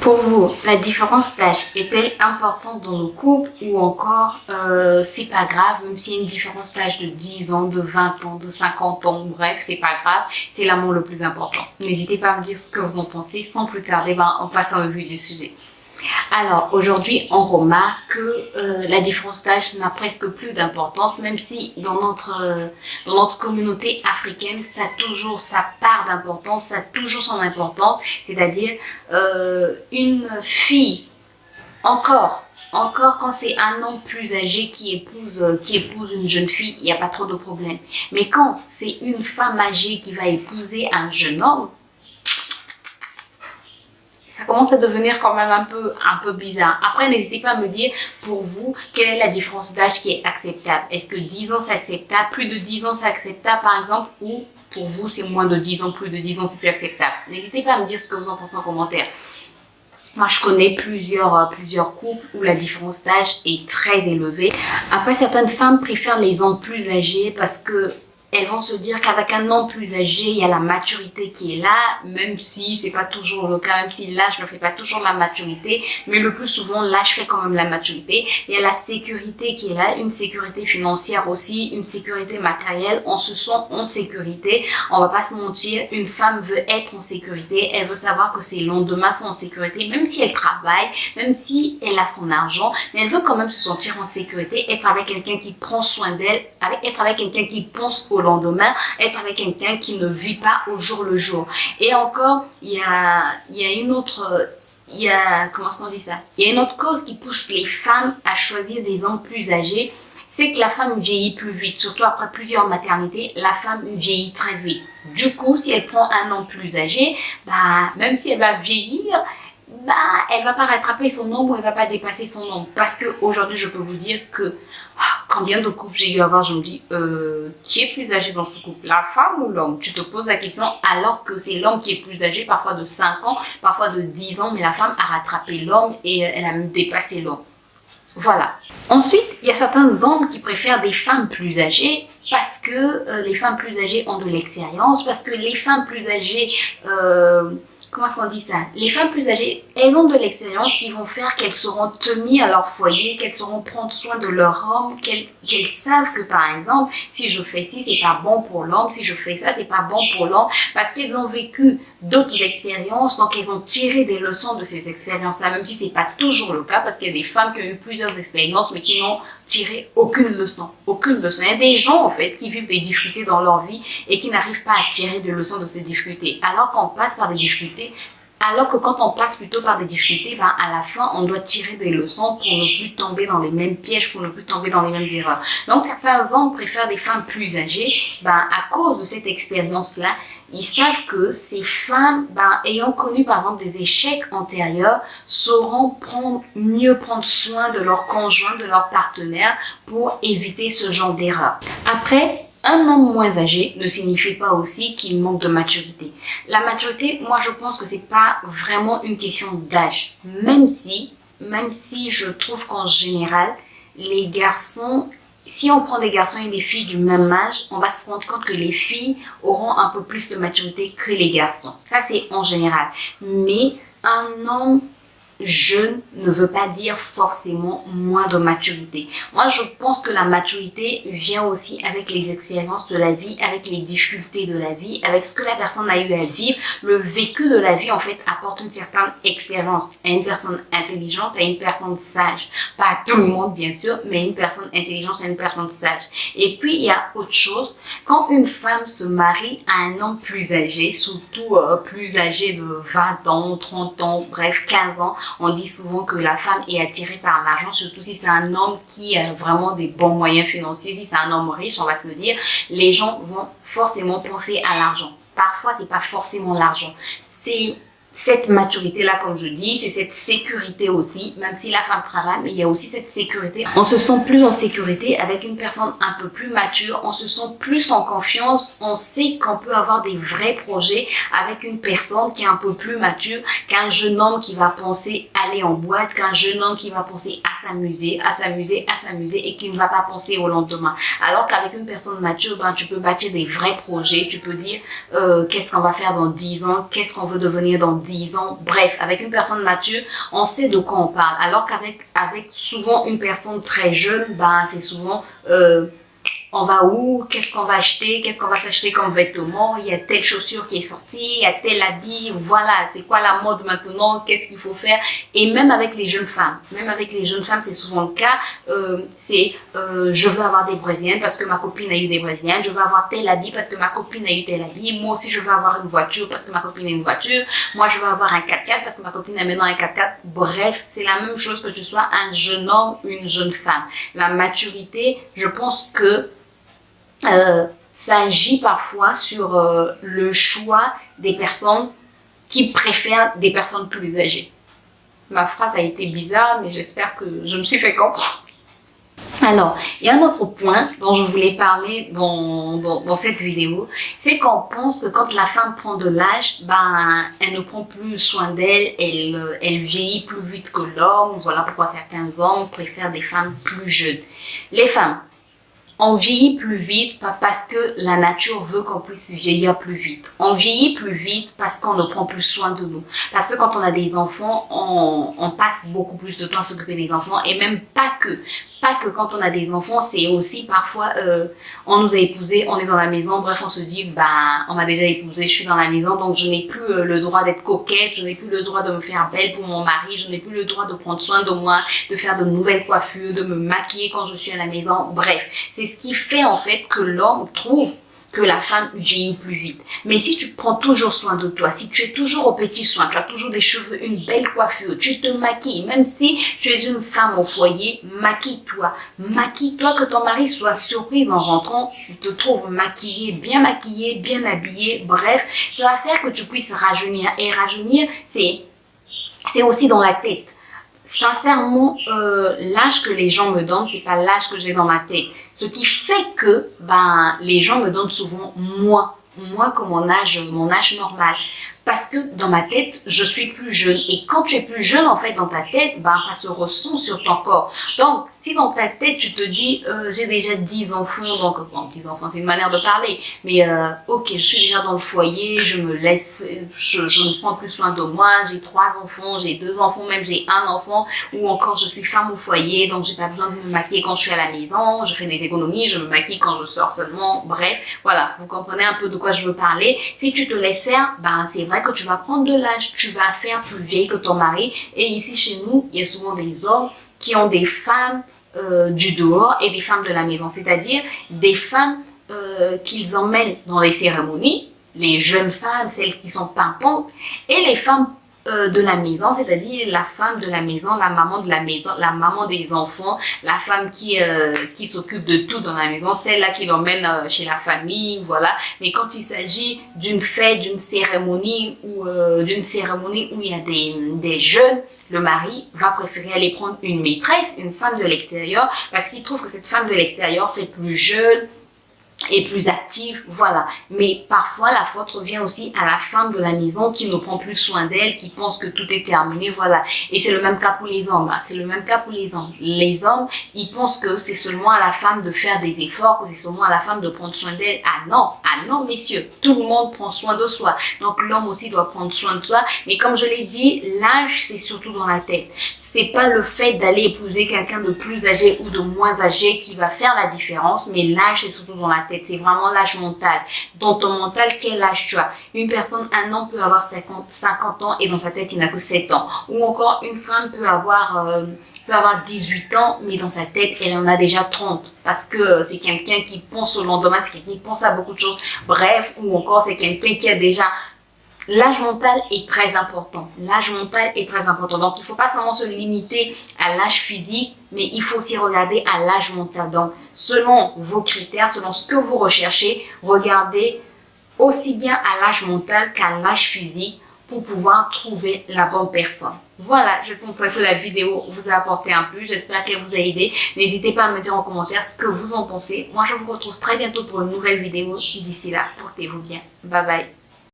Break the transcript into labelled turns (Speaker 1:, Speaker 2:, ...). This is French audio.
Speaker 1: Pour vous, la différence d'âge est-elle importante dans nos couples ou encore c'est pas grave, même s'il y a une différence d'âge de 10 ans, de 20 ans, de 50 ans, bref, c'est pas grave, c'est l'amour le plus important. N'hésitez pas à me dire ce que vous en pensez sans plus tarder, on passe en revue du sujet. Alors aujourd'hui, on remarque que la différence d'âge n'a presque plus d'importance, même si dans notre communauté africaine, ça a toujours sa part d'importance, ça a toujours son importance, c'est-à-dire une fille, encore quand c'est un homme plus âgé qui épouse une jeune fille, il n'y a pas trop de problème. Mais quand c'est une femme âgée qui va épouser un jeune homme, ça commence à devenir quand même un peu bizarre. Après, n'hésitez pas à me dire, pour vous, quelle est la différence d'âge qui est acceptable? Est-ce que 10 ans c'est acceptable? Plus de 10 ans c'est acceptable par exemple? Ou pour vous c'est moins de 10 ans, plus de 10 ans c'est plus acceptable? N'hésitez pas à me dire ce que vous en pensez en commentaire. Moi, je connais plusieurs couples où la différence d'âge est très élevée. Après, certaines femmes préfèrent les hommes plus âgés parce que elles vont se dire qu'avec un homme plus âgé, il y a la maturité qui est là, même si c'est pas toujours le cas, même si l'âge ne fait pas toujours la maturité, mais le plus souvent, l'âge fait quand même la maturité. Il y a la sécurité qui est là, une sécurité financière aussi, une sécurité matérielle, on se sent en sécurité. On va pas se mentir, une femme veut être en sécurité, elle veut savoir que ses lendemains sont en sécurité, même si elle travaille, même si elle a son argent, mais elle veut quand même se sentir en sécurité, être avec quelqu'un qui prend soin d'elle, être avec quelqu'un qui pense au lendemain, être avec quelqu'un qui ne vit pas au jour le jour. Et encore, il y a une autre, comment est-ce qu'on dit ça? Il y a une autre cause qui pousse les femmes à choisir des hommes plus âgés, c'est que la femme vieillit plus vite, surtout après plusieurs maternités, la femme vieillit très vite. Du coup, si elle prend un homme plus âgé, même si elle va vieillir, elle va pas rattraper son nombre ou elle va pas dépasser son nombre. Parce que aujourd'hui, je peux vous dire que combien de couples j'ai eu à voir, je me dis, qui est plus âgé dans ce couple, la femme ou l'homme? Tu te poses la question alors que c'est l'homme qui est plus âgé, parfois de 5 ans, parfois de 10 ans, mais la femme a rattrapé l'homme et elle a même dépassé l'homme. Voilà. Ensuite, il y a certains hommes qui préfèrent des femmes plus âgées parce que les femmes plus âgées ont de l'expérience, parce que les femmes plus âgées... comment est-ce qu'on dit ça? Les femmes plus âgées, elles ont de l'expérience qui vont faire qu'elles seront tenues à leur foyer, qu'elles sauront prendre soin de leur homme, qu'elles savent que par exemple, si je fais ci, c'est pas bon pour l'homme, si je fais ça, c'est pas bon pour l'homme, parce qu'elles ont vécu d'autres expériences, donc elles ont tiré des leçons de ces expériences-là, même si c'est pas toujours le cas, parce qu'il y a des femmes qui ont eu plusieurs expériences, mais qui n'ont tiré aucune leçon. Aucune leçon. Il y a des gens, en fait, qui vivent des difficultés dans leur vie et qui n'arrivent pas à tirer des leçons de ces difficultés. Alors qu'on passe par des difficultés, alors que quand on passe plutôt par des difficultés, à la fin, on doit tirer des leçons pour ne plus tomber dans les mêmes pièges, pour ne plus tomber dans les mêmes erreurs. Donc, certains hommes préfèrent des femmes plus âgées, à cause de cette expérience-là. Ils savent que ces femmes, ayant connu par exemple des échecs antérieurs, sauront mieux prendre soin de leur conjoint, de leur partenaire pour éviter ce genre d'erreur. Après, un homme moins âgé ne signifie pas aussi qu'il manque de maturité. La maturité, moi je pense que c'est pas vraiment une question d'âge. Même si je trouve qu'en général, les garçons, si on prend des garçons et des filles du même âge, on va se rendre compte que les filles auront un peu plus de maturité que les garçons. Ça, c'est en général. Mais un homme jeune ne veut pas dire forcément moins de maturité. Moi, je pense que la maturité vient aussi avec les expériences de la vie, avec les difficultés de la vie, avec ce que la personne a eu à vivre. Le vécu de la vie, en fait, apporte une certaine expérience à une personne intelligente, à une personne sage. Pas à tout le monde, bien sûr, mais une personne intelligente, à une personne sage. Et puis, il y a autre chose. Quand une femme se marie à un homme plus âgé, surtout plus âgé de 20 ans, 30 ans, bref, 15 ans, on dit souvent que la femme est attirée par l'argent, surtout si c'est un homme qui a vraiment des bons moyens financiers. Si c'est un homme riche, on va se le dire, les gens vont forcément penser à l'argent. Parfois, c'est pas forcément l'argent. C'est cette maturité-là, comme je dis, c'est cette sécurité aussi, même si la femme travaille, mais il y a aussi cette sécurité. On se sent plus en sécurité avec une personne un peu plus mature, on se sent plus en confiance, on sait qu'on peut avoir des vrais projets avec une personne qui est un peu plus mature qu'un jeune homme qui va penser aller en boîte, qu'un jeune homme qui va penser à s'amuser et qui ne va pas penser au lendemain. Alors qu'avec une personne mature, tu peux bâtir des vrais projets, tu peux dire qu'est-ce qu'on va faire dans 10 ans, qu'est-ce qu'on veut devenir dans 10 ans. Bref, avec une personne mature, on sait de quoi on parle. Alors qu'avec souvent une personne très jeune, ben, c'est souvent... on va où, qu'est-ce qu'on va acheter, qu'est-ce qu'on va s'acheter comme vêtements, il y a telle chaussure qui est sortie, il y a tel habit, voilà, c'est quoi la mode maintenant, qu'est-ce qu'il faut faire. Et même avec les jeunes femmes, c'est souvent le cas, je veux avoir des brésiliennes parce que ma copine a eu des brésiliennes, je veux avoir tel habit parce que ma copine a eu tel habit, moi aussi je veux avoir une voiture parce que ma copine a une voiture, moi je veux avoir un 4x4 parce que ma copine a maintenant un 4x4. Bref, c'est la même chose que tu sois un jeune homme ou une jeune femme. La maturité, je pense que ça agit parfois sur le choix des personnes qui préfèrent des personnes plus âgées. Ma phrase a été bizarre, mais j'espère que je me suis fait comprendre. Alors, il y a un autre point dont je voulais parler dans cette vidéo, c'est qu'on pense que quand la femme prend de l'âge, ben, elle ne prend plus soin d'elle, elle vieillit plus vite que l'homme. Voilà pourquoi certains hommes préfèrent des femmes plus jeunes. Les femmes, on vieillit plus vite, pas parce que la nature veut qu'on puisse vieillir plus vite. On vieillit plus vite parce qu'on ne prend plus soin de nous. Parce que quand on a des enfants, on passe beaucoup plus de temps à s'occuper des enfants. Et même pas que quand on a des enfants, c'est aussi parfois, on nous a épousés, on est dans la maison, bref, on se dit, bah, on m'a déjà épousé, je suis dans la maison, donc je n'ai plus le droit d'être coquette, je n'ai plus le droit de me faire belle pour mon mari, je n'ai plus le droit de prendre soin de moi, de faire de nouvelles coiffures, de me maquiller quand je suis à la maison. Bref, c'est ce qui fait en fait que l'homme trouve que la femme vieillit plus vite. Mais si tu prends toujours soin de toi, si tu es toujours au petit soin, tu as toujours des cheveux, une belle coiffure, tu te maquilles, même si tu es une femme au foyer, maquille-toi. Maquille-toi, que ton mari soit surpris en rentrant, tu te trouves maquillée, bien habillée, bref, ça va faire que tu puisses rajeunir. Et rajeunir, c'est aussi dans la tête. Sincèrement, l'âge que les gens me donnent, c'est pas l'âge que j'ai dans ma tête. Ce qui fait que ben, les gens me donnent souvent moins que mon âge normal. Parce que dans ma tête, je suis plus jeune. Et quand tu es plus jeune, en fait, dans ta tête, ben, ça se ressent sur ton corps. Donc, si dans ta tête, tu te dis, j'ai déjà 10 enfants, donc, bon, 10 enfants, c'est une manière de parler, mais ok, je suis déjà dans le foyer, je me laisse, je ne prends plus soin de moi, j'ai 3 enfants, j'ai 2 enfants, même j'ai un enfant, ou encore je suis femme au foyer, donc j'ai pas besoin de me maquiller quand je suis à la maison, je fais des économies, je me maquille quand je sors seulement, bref, voilà, vous comprenez un peu de quoi je veux parler. Si tu te laisses faire, ben, c'est vrai que tu vas prendre de l'âge, tu vas faire plus vieille que ton mari, et ici chez nous, il y a souvent des hommes qui ont des femmes du dehors et des femmes de la maison, c'est-à-dire des femmes qu'ils emmènent dans les cérémonies, les jeunes femmes, celles qui sont pimpantes, et les femmes de la maison, c'est-à-dire la femme de la maison, la maman de la maison, la maman des enfants, la femme qui s'occupe de tout dans la maison, celle-là qui l'emmène chez la famille, voilà. Mais quand il s'agit d'une fête, d'une cérémonie où il y a des jeunes, le mari va préférer aller prendre une maîtresse, une femme de l'extérieur, parce qu'il trouve que cette femme de l'extérieur fait plus jeune et plus active, voilà. Mais parfois, la faute revient aussi à la femme de la maison qui ne prend plus soin d'elle, qui pense que tout est terminé, voilà. Et c'est le même cas pour les hommes, hein. C'est le même cas pour les hommes. Les hommes, ils pensent que c'est seulement à la femme de faire des efforts, que c'est seulement à la femme de prendre soin d'elle. Ah non, messieurs, tout le monde prend soin de soi. Donc, l'homme aussi doit prendre soin de soi. Mais comme je l'ai dit, l'âge, c'est surtout dans la tête. C'est pas le fait d'aller épouser quelqu'un de plus âgé ou de moins âgé qui va faire la différence, mais l'âge, c'est surtout dans la tête. C'est vraiment l'âge mental. Dans ton mental, quel âge tu as? Une personne, un homme peut avoir 50 ans et dans sa tête, il n'a que 7 ans. Ou encore, une femme peut avoir 18 ans, mais dans sa tête, elle en a déjà 30. Parce que c'est quelqu'un qui pense au lendemain, c'est quelqu'un qui pense à beaucoup de choses. Bref, ou encore, c'est quelqu'un qui a déjà... L'âge mental est très important. L'âge mental est très important. Donc, il ne faut pas seulement se limiter à l'âge physique, mais il faut aussi regarder à l'âge mental. Donc, selon vos critères, selon ce que vous recherchez, regardez aussi bien à l'âge mental qu'à l'âge physique pour pouvoir trouver la bonne personne. Voilà, j'espère que la vidéo vous a apporté un plus. J'espère qu'elle vous a aidé. N'hésitez pas à me dire en commentaire ce que vous en pensez. Moi, je vous retrouve très bientôt pour une nouvelle vidéo. D'ici là, portez-vous bien. Bye bye.